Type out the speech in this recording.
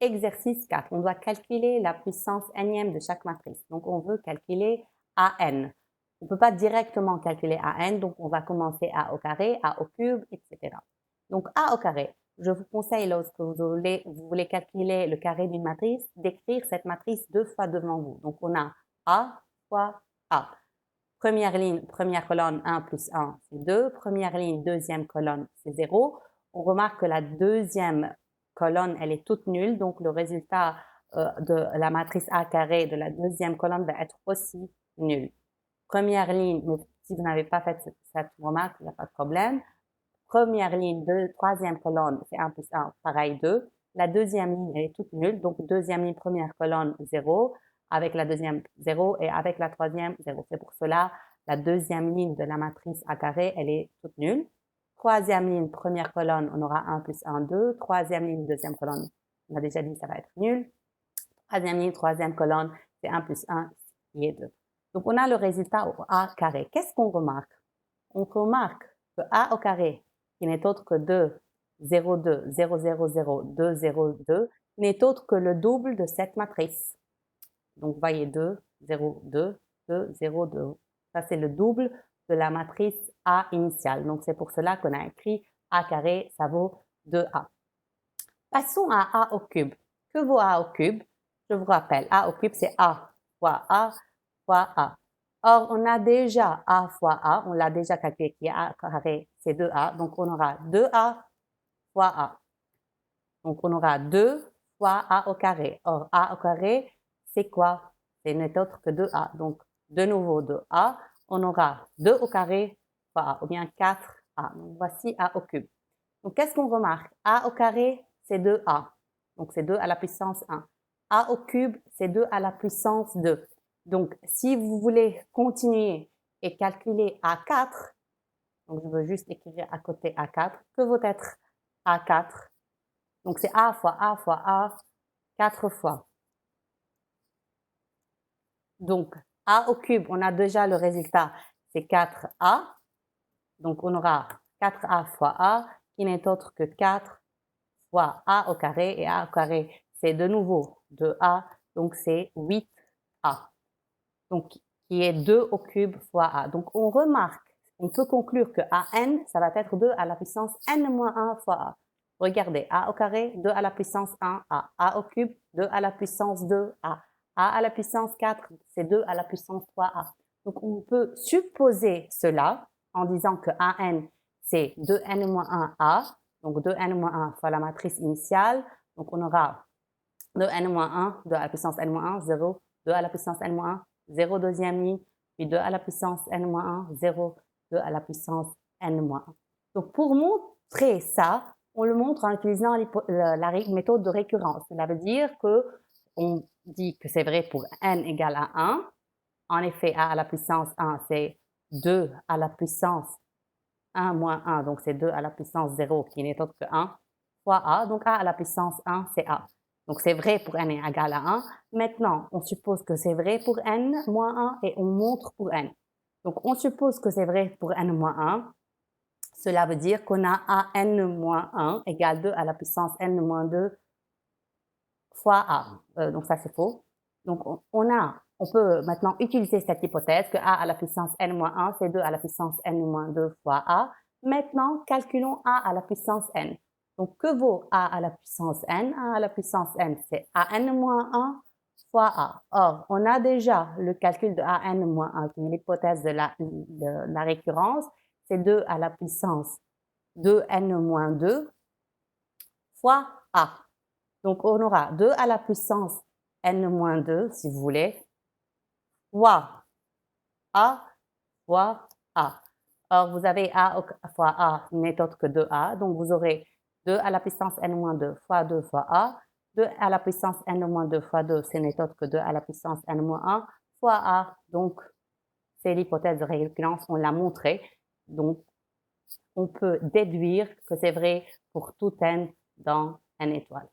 exercice 4. On doit calculer la puissance n-ième de chaque matrice. Donc, on veut calculer AN. On ne peut pas directement calculer AN, donc on va commencer A au carré, A au cube, etc. Donc, A au carré, je vous conseille, lorsque vous voulez calculer le carré d'une matrice, d'écrire cette matrice 2 fois devant vous. Donc, on a A fois A. Première ligne, première colonne, 1 plus 1, c'est 2. Première ligne, deuxième colonne, c'est 0. On remarque que la deuxième colonne, elle est toute nulle, donc le résultat de la matrice A carré de la deuxième colonne va être aussi nul. Première ligne, mais si vous n'avez pas fait cette remarque, il n'y a pas de problème. Première ligne, troisième colonne, c'est 1 plus 1, pareil 2. La deuxième ligne, elle est toute nulle, donc deuxième ligne, première colonne, 0. Avec la deuxième, 0. Et avec la troisième, 0. C'est pour cela, la deuxième ligne de la matrice A carré, elle est toute nulle. Troisième ligne, première colonne, on aura 1 plus 1, 2. Troisième ligne, deuxième colonne, on a déjà dit, ça va être nul. Troisième ligne, troisième colonne, c'est 1 plus 1, qui est 2. Donc, on a le résultat au A carré. Qu'est-ce qu'on remarque? On remarque que A au carré, qui n'est autre que 2, 0, 2, 0, 0, 0, 2, 0, 2, n'est autre que le double de cette matrice. Donc, voyez 2, 0, 2, 2, 0, 2. Ça, c'est le double de la matrice A initiale. Donc, c'est pour cela qu'on a écrit A carré, ça vaut 2A. Passons à A au cube. Que vaut A au cube? Je vous rappelle, A au cube, c'est A fois A fois A. Or, on a déjà A fois A, on l'a déjà calculé, qui est A carré, c'est 2A. Donc, on aura 2A fois A. Donc, on aura 2 fois A au carré. Or, A au carré, c'est quoi? C'est n'est autre que 2A. Donc, de nouveau 2A, on aura 2 au carré fois A, ou bien 4A. Donc, voici A au cube. Donc, qu'est-ce qu'on remarque? A au carré, c'est 2A. Donc, c'est 2 à la puissance 1. A au cube, c'est 2 à la puissance 2. Donc, si vous voulez continuer et calculer A4, donc je veux juste écrire à côté A4, que vaut être A4? Donc, c'est A fois A fois A, 4 fois. Donc, A au cube, on a déjà le résultat, c'est 4A. Donc, on aura 4A fois A, qui n'est autre que 4 fois A au carré. Et A au carré, c'est de nouveau 2A, donc c'est 8A. Donc, qui est 2 au cube fois A. Donc, on remarque, on peut conclure que AN, ça va être 2 à la puissance n-1 fois A. Regardez, A au carré, 2 à la puissance 1, A. A au cube, 2 à la puissance 2, A. A à la puissance 4, c'est 2 à la puissance 3A. Donc, on peut supposer cela en disant que AN, c'est 2n-1A. Donc, 2n-1 fois la matrice initiale. Donc, on aura 2n-1, 2 à la puissance n-1, 0, 2 à la puissance n-1, 0 deuxième ligne, puis 2 à la puissance n-1, 0, 2 à la puissance n-1. Donc, pour montrer ça, on le montre en utilisant la méthode de récurrence. Cela veut dire qu'on dit que c'est vrai pour n égale à 1. En effet, a à la puissance 1, c'est 2 à la puissance 1 moins 1, donc c'est 2 à la puissance 0 qui n'est autre que 1, fois a. Donc, a à la puissance 1, c'est a. Donc, c'est vrai pour n est égal à 1. Maintenant, on suppose que c'est vrai pour n moins 1 et on montre pour n. Donc, on suppose que c'est vrai pour n moins 1. Cela veut dire qu'on a a n moins 1 égale 2 à la puissance n moins 2 fois a. Donc, ça, c'est faux. Donc, on peut maintenant utiliser cette hypothèse que a à la puissance n moins 1, c'est 2 à la puissance n moins 2 fois a. Maintenant, calculons a à la puissance n. Donc, que vaut a à la puissance n? A à la puissance n, c'est an-1 fois a. Or, on a déjà le calcul de an-1, qui est l'hypothèse de la récurrence. C'est 2 à la puissance 2n-2 fois a. Donc, on aura 2 à la puissance n-2, si vous voulez, fois a fois a. Or, vous avez a fois a n'est autre que 2a. Donc, vous aurez 2 à la puissance n-2 fois 2 fois a. 2 à la puissance n-2 fois 2, ce n'est autre que 2 à la puissance n-1 fois a. Donc, c'est l'hypothèse de récurrence, on l'a montré. Donc, on peut déduire que c'est vrai pour tout n dans n étoile.